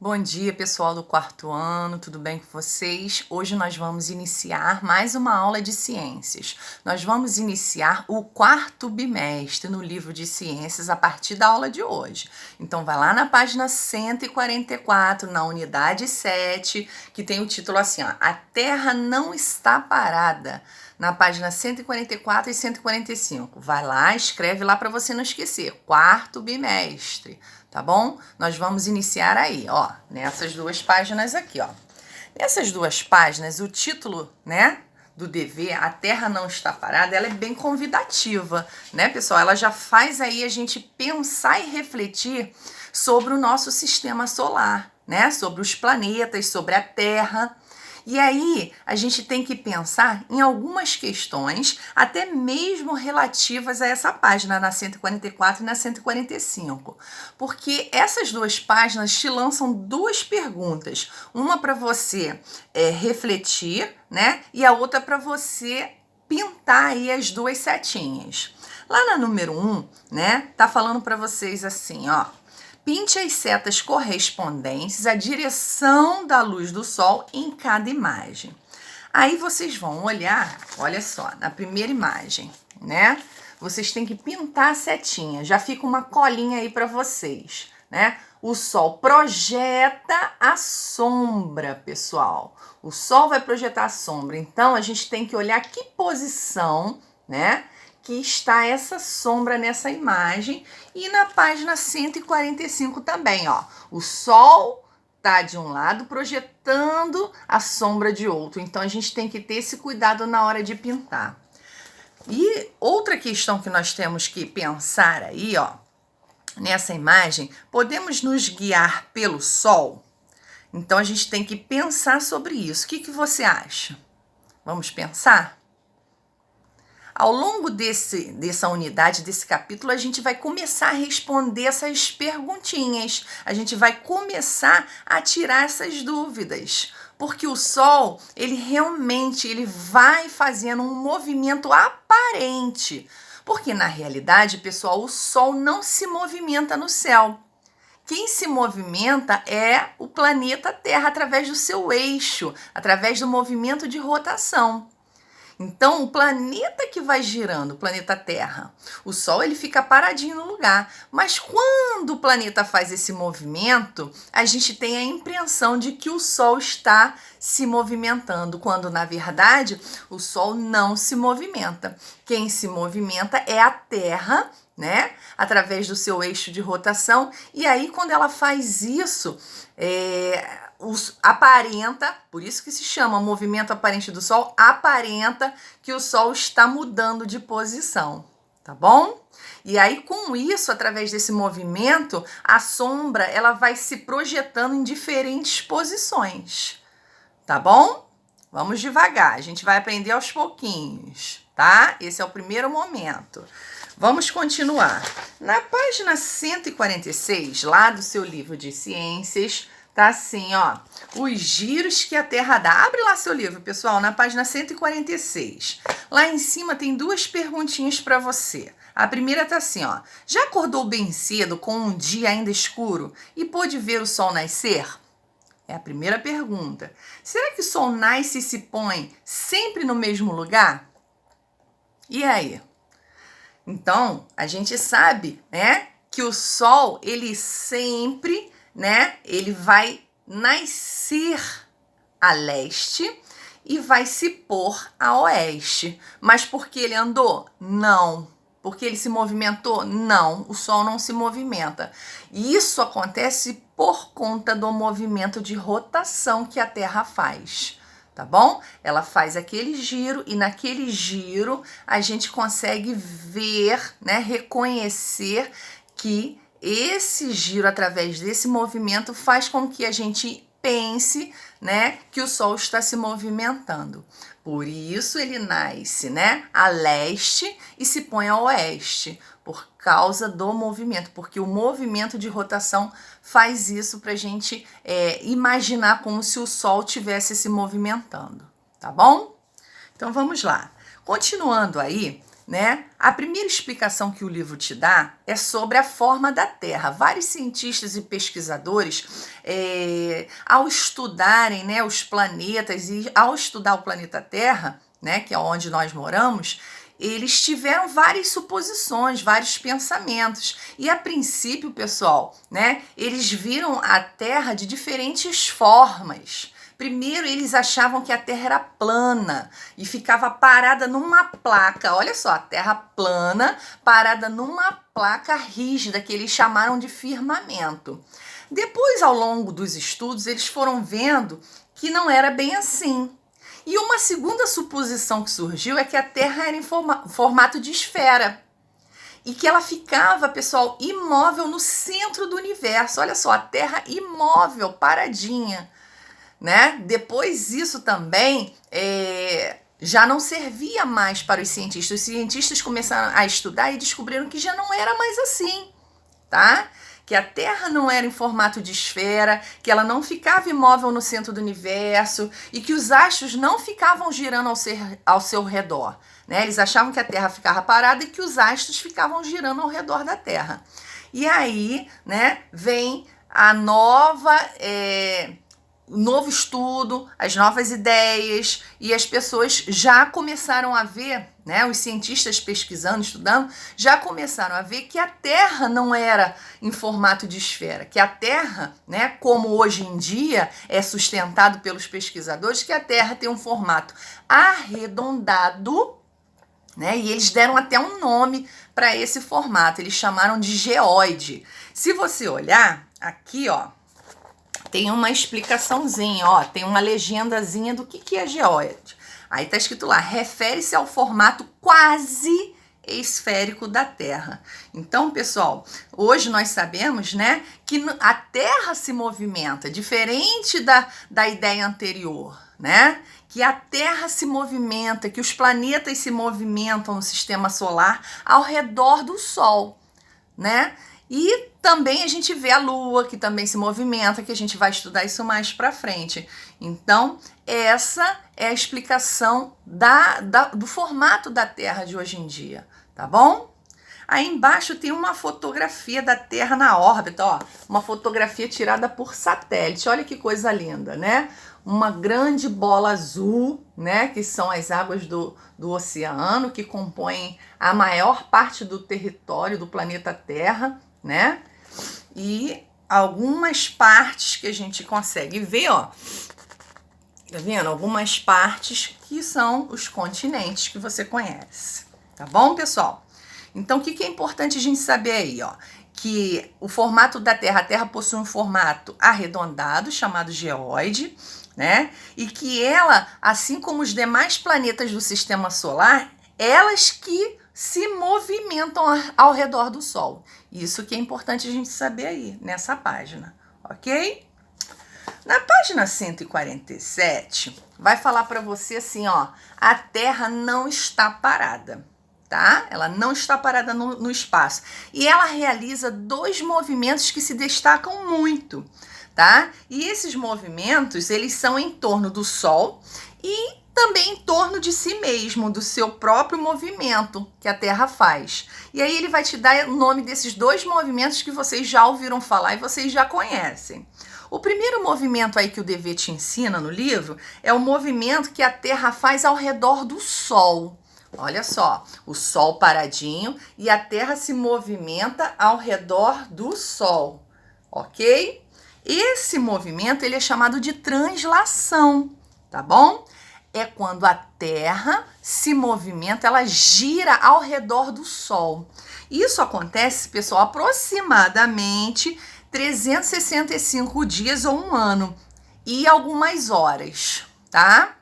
Bom dia, pessoal do quarto ano, tudo bem com vocês? Hoje nós vamos iniciar mais uma aula de ciências. Nós vamos iniciar o quarto bimestre no livro de ciências a partir da aula de hoje. Então vai lá na página 144, na unidade 7, que tem o título assim, ó, A Terra não está parada. Na página 144 e 145. Vai lá, escreve lá para você não esquecer. Quarto bimestre, tá bom? Nós vamos iniciar aí, ó, nessas duas páginas aqui, ó. Nessas duas páginas, o título, né, do dever, A Terra não está parada, ela é bem convidativa, né, pessoal? Ela já faz aí a gente pensar e refletir sobre o nosso sistema solar, né? Sobre os planetas, sobre a Terra. E aí, a gente tem que pensar em algumas questões, até mesmo relativas a essa página, na 144 e na 145. Porque essas duas páginas te lançam duas perguntas. Uma para você refletir, né? E a outra para você pintar aí as duas setinhas. Lá na número 1, né? Tá falando para vocês assim, ó. Pinte as setas correspondentes à direção da luz do sol em cada imagem. Aí vocês vão olhar, olha só, na primeira imagem, né? Vocês têm que pintar a setinha, já fica uma colinha aí para vocês, né? O sol projeta a sombra, pessoal. O sol vai projetar a sombra, então a gente tem que olhar que posição, né? Que está essa sombra nessa imagem. E na página 145 também, ó. O sol tá de um lado projetando a sombra de outro. Então a gente tem que ter esse cuidado na hora de pintar. E outra questão que nós temos que pensar aí, ó, nessa imagem, podemos nos guiar pelo sol? Então a gente tem que pensar sobre isso. O que você acha? Vamos pensar? Ao longo dessa unidade, desse capítulo, a gente vai começar a responder essas perguntinhas. A gente vai começar a tirar essas dúvidas. Porque o Sol, ele vai fazendo um movimento aparente. Porque, na realidade, pessoal, o Sol não se movimenta no céu. Quem se movimenta é o planeta Terra através do seu eixo, através do movimento de rotação. Então, o planeta que vai girando, o planeta Terra, o Sol ele fica paradinho no lugar. Mas quando o planeta faz esse movimento, a gente tem a impressão de que o Sol está se movimentando, quando na verdade o Sol não se movimenta. Quem se movimenta é a Terra, né? Através do seu eixo de rotação. E aí, quando ela faz isso, aparenta, por isso que se chama movimento aparente do Sol, aparenta que o Sol está mudando de posição, tá bom? E aí, com isso, através desse movimento, a sombra ela vai se projetando em diferentes posições, tá bom? Vamos devagar, a gente vai aprender aos pouquinhos, tá? Esse é o primeiro momento. Vamos continuar. Na página 146, lá do seu livro de ciências, tá assim, ó, os giros que a Terra dá. Abre lá seu livro, pessoal, na página 146. Lá em cima tem duas perguntinhas para você. A primeira tá assim, ó. Já acordou bem cedo com um dia ainda escuro e pôde ver o sol nascer? É a primeira pergunta. Será que o sol nasce e se põe sempre no mesmo lugar? E aí? Então, a gente sabe, né, que o sol, ele sempre, né, ele vai nascer a leste e vai se pôr a oeste. Mas porque ele andou? Não. Porque ele se movimentou? Não. O sol não se movimenta. E isso acontece por conta do movimento de rotação que a Terra faz. Tá bom? Ela faz aquele giro e naquele giro a gente consegue ver, né, reconhecer que esse giro através desse movimento faz com que a gente pense, né, que o Sol está se movimentando. Por isso ele nasce, né, a leste e se põe a oeste, por causa do movimento, porque o movimento de rotação faz isso para a gente imaginar como se o Sol estivesse se movimentando, tá bom? Então vamos lá. Continuando aí, né? A primeira explicação que o livro te dá é sobre a forma da Terra. Vários cientistas e pesquisadores, ao estudarem, né, os planetas e ao estudar o planeta Terra, né, que é onde nós moramos, eles tiveram várias suposições, vários pensamentos. E a princípio, pessoal, né, eles viram a Terra de diferentes formas. Primeiro, eles achavam que a Terra era plana e ficava parada numa placa. Olha só, a Terra plana, parada numa placa rígida, que eles chamaram de firmamento. Depois, ao longo dos estudos, eles foram vendo que não era bem assim. E uma segunda suposição que surgiu é que a Terra era em formato de esfera. E que ela ficava, pessoal, imóvel no centro do universo. Olha só, a Terra imóvel, paradinha. Né? Depois isso também já não servia mais para os cientistas. Os cientistas começaram a estudar e descobriram que já não era mais assim, tá? Que a Terra não era em formato de esfera, que ela não ficava imóvel no centro do universo e que os astros não ficavam girando ao seu redor, né? Eles achavam que a Terra ficava parada e que os astros ficavam girando ao redor da Terra. E aí, né, vem a novo estudo, as novas ideias, e as pessoas já começaram a ver, né, os cientistas pesquisando, estudando, já começaram a ver que a Terra não era em formato de esfera, que a Terra, né, como hoje em dia é sustentado pelos pesquisadores, que a Terra tem um formato arredondado, né, e eles deram até um nome para esse formato, eles chamaram de geóide. Se você olhar aqui, ó, tem uma explicaçãozinha, ó, tem uma legendazinha do que é geóide. Aí tá escrito lá, refere-se ao formato quase esférico da Terra. Então, pessoal, hoje nós sabemos, né, que a Terra se movimenta, diferente da ideia anterior, né? Que a Terra se movimenta, que os planetas se movimentam no sistema solar ao redor do Sol, né? E também a gente vê a Lua, que também se movimenta, que a gente vai estudar isso mais para frente. Então, essa é a explicação do formato da Terra de hoje em dia, tá bom? Aí embaixo tem uma fotografia da Terra na órbita, ó, uma fotografia tirada por satélite. Olha que coisa linda, né? Uma grande bola azul, né, que são as águas do oceano, que compõem a maior parte do território do planeta Terra, né? E algumas partes que a gente consegue ver, ó, tá vendo? Algumas partes que são os continentes que você conhece, tá bom, pessoal? Então, o que é importante a gente saber aí, ó? Que o formato da Terra, a Terra possui um formato arredondado, chamado geóide, né? E que ela, assim como os demais planetas do sistema solar, elas que se movimentam ao redor do Sol. Isso que é importante a gente saber aí, nessa página, ok? Na página 147, vai falar para você assim, ó, a Terra não está parada, tá? Ela não está parada no espaço. E ela realiza dois movimentos que se destacam muito, tá? E esses movimentos, eles são em torno do Sol e também em torno de si mesmo, do seu próprio movimento que a Terra faz. E aí ele vai te dar o nome desses dois movimentos que vocês já ouviram falar e vocês já conhecem. O primeiro movimento aí que o DV te ensina no livro é o movimento que a Terra faz ao redor do Sol. Olha só, o Sol paradinho e a Terra se movimenta ao redor do Sol, ok? Esse movimento ele é chamado de translação, tá bom? É quando a Terra se movimenta, ela gira ao redor do Sol. Isso acontece, pessoal, aproximadamente 365 dias ou um ano e algumas horas, tá?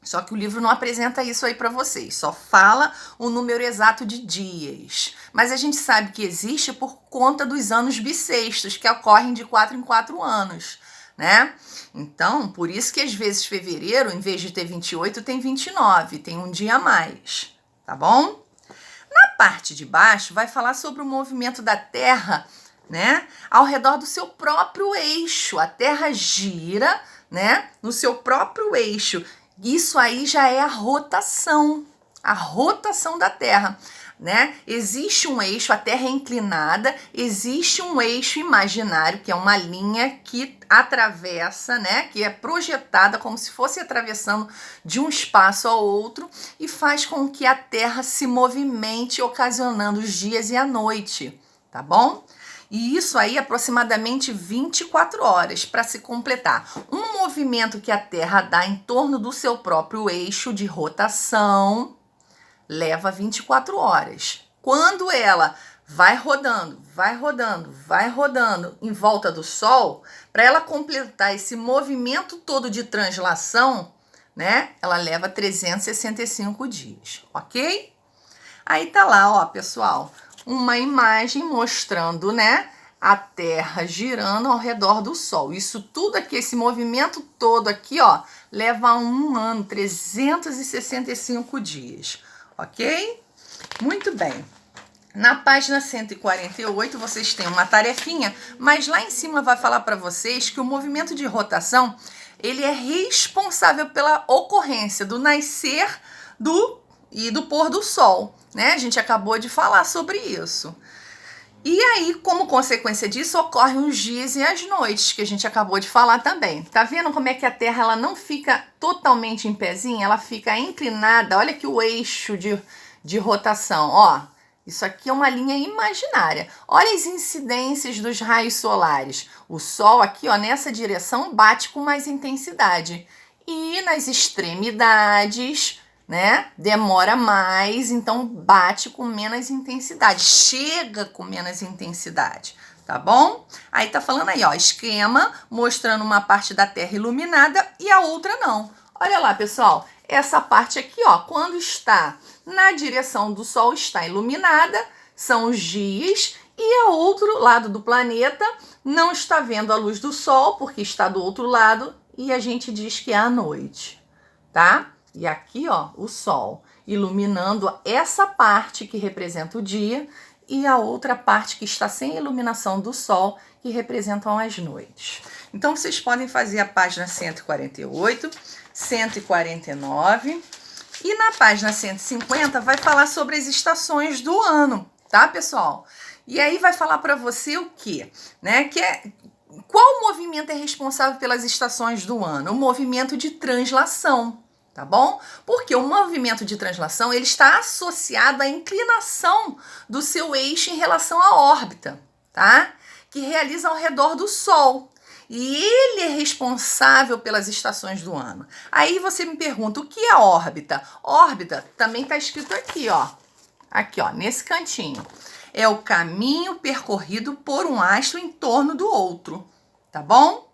Só que o livro não apresenta isso aí para vocês, só fala o número exato de dias. Mas a gente sabe que existe por conta dos anos bissextos, que ocorrem de 4 em 4 anos, né? Então, por isso que às vezes fevereiro, em vez de ter 28, tem 29, tem um dia a mais, tá bom? Na parte de baixo vai falar sobre o movimento da Terra, né, ao redor do seu próprio eixo. A Terra gira, né, no seu próprio eixo. Isso aí já é a rotação. a rotação da Terra, né? Existe um eixo, a Terra é inclinada, existe um eixo imaginário, que é uma linha que atravessa, né? Que é projetada como se fosse atravessando de um espaço ao outro e faz com que a Terra se movimente, ocasionando os dias e a noite, tá bom? E isso aí aproximadamente 24 horas para se completar. Um movimento que a Terra dá em torno do seu próprio eixo de rotação leva 24 horas. Quando ela vai rodando em volta do Sol, para ela completar esse movimento todo de translação, né? Ela leva 365 dias, ok? Aí tá lá, ó, pessoal, uma imagem mostrando, né, a Terra girando ao redor do Sol. Isso tudo aqui, esse movimento todo aqui, ó, leva um ano, 365 dias, ok? Muito bem. Na página 148, vocês têm uma tarefinha, mas lá em cima vai falar para vocês que o movimento de rotação, ele é responsável pela ocorrência do nascer e do pôr do Sol, né? A gente acabou de falar sobre isso. E aí, como consequência disso, ocorrem os dias e as noites, que a gente acabou de falar também. Tá vendo como é que a Terra ela não fica totalmente em pezinho? Ela fica inclinada. Olha aqui o eixo de rotação, ó. Isso aqui é uma linha imaginária. Olha as incidências dos raios solares. O Sol aqui, ó, nessa direção, bate com mais intensidade. E nas extremidades, né, demora mais, então bate com menos intensidade, chega com menos intensidade, tá bom? Aí tá falando aí, ó, esquema mostrando uma parte da Terra iluminada e a outra não. Olha lá, pessoal, essa parte aqui, ó, quando está na direção do Sol, está iluminada, são os dias, e a outro lado do planeta não está vendo a luz do Sol, porque está do outro lado, e a gente diz que é a noite, tá? E aqui, ó, o Sol iluminando essa parte que representa o dia e a outra parte que está sem iluminação do Sol, que representam as noites. Então, vocês podem fazer a página 148, 149 e na página 150 vai falar sobre as estações do ano, tá, pessoal? E aí vai falar para você o quê? Né? Qual movimento é responsável pelas estações do ano? O movimento de translação. Tá bom? Porque o movimento de translação ele está associado à inclinação do seu eixo em relação à órbita, tá? Que realiza ao redor do Sol. E ele é responsável pelas estações do ano. Aí você me pergunta, o que é órbita? Órbita também está escrito aqui, ó. Aqui, ó, nesse cantinho. É o caminho percorrido por um astro em torno do outro, tá bom?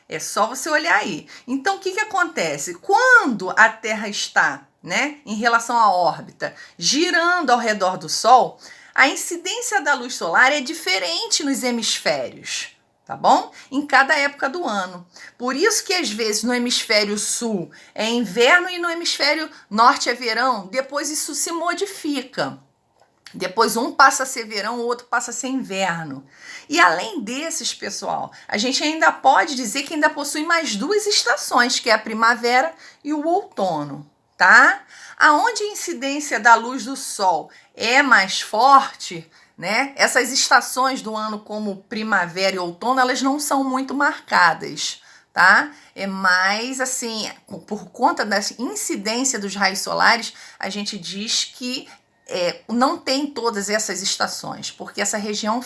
É só você olhar aí. Então, o que acontece? Quando a Terra está, né, em relação à órbita, girando ao redor do Sol, a incidência da luz solar é diferente nos hemisférios, tá bom? Em cada época do ano. Por isso que, às vezes, no hemisfério sul é inverno e no hemisfério norte é verão. Depois isso se modifica. Depois um passa a ser verão, o outro passa a ser inverno. E além desses, pessoal, a gente ainda pode dizer que ainda possui mais duas estações, que é a primavera e o outono, tá? Aonde a incidência da luz do Sol é mais forte, né? Essas estações do ano como primavera e outono, elas não são muito marcadas, tá? É mais assim, por conta da incidência dos raios solares, a gente diz que não tem todas essas estações, porque essa região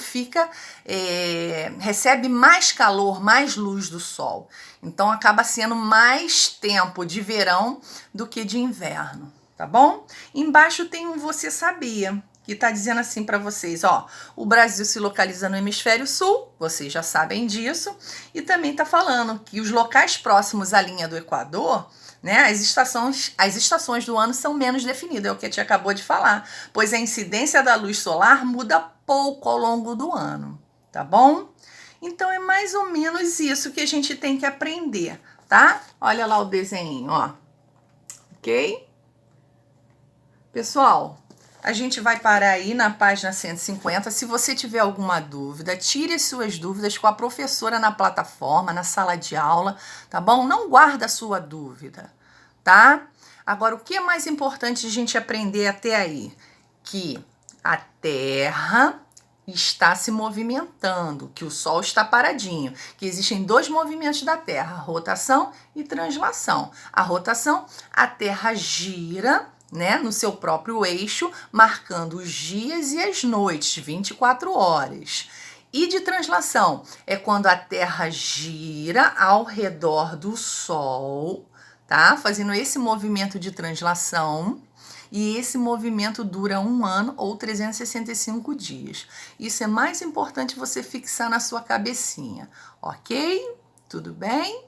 recebe mais calor, mais luz do Sol. Então, acaba sendo mais tempo de verão do que de inverno, tá bom? Embaixo tem um Você Sabia, que está dizendo assim para vocês, ó, o Brasil se localiza no hemisfério sul, vocês já sabem disso, e também está falando que os locais próximos à linha do Equador, né, as estações do ano são menos definidas, é o que a tia acabou de falar, pois a incidência da luz solar muda pouco ao longo do ano, tá bom? Então é mais ou menos isso que a gente tem que aprender, tá? Olha lá o desenho, ó. Ok? Pessoal, a gente vai parar aí na página 150. Se você tiver alguma dúvida, tire as suas dúvidas com a professora na plataforma, na sala de aula, tá bom? Não guarda a sua dúvida, tá? Agora, o que é mais importante a gente aprender até aí? Que a Terra está se movimentando, que o Sol está paradinho, que existem dois movimentos da Terra, rotação e translação. A rotação, a Terra gira, né, no seu próprio eixo, marcando os dias e as noites, 24 horas. E de translação, é quando a Terra gira ao redor do Sol, tá? Fazendo esse movimento de translação. E esse movimento dura 1 ano ou 365 dias. Isso é mais importante você fixar na sua cabecinha, ok? Tudo bem?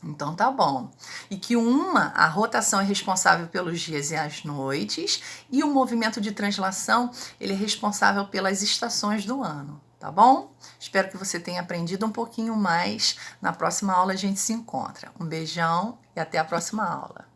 Então tá bom. E que a rotação é responsável pelos dias e as noites, e o movimento de translação, ele é responsável pelas estações do ano, tá bom? Espero que você tenha aprendido um pouquinho mais. Na próxima aula a gente se encontra. Um beijão e até a próxima aula.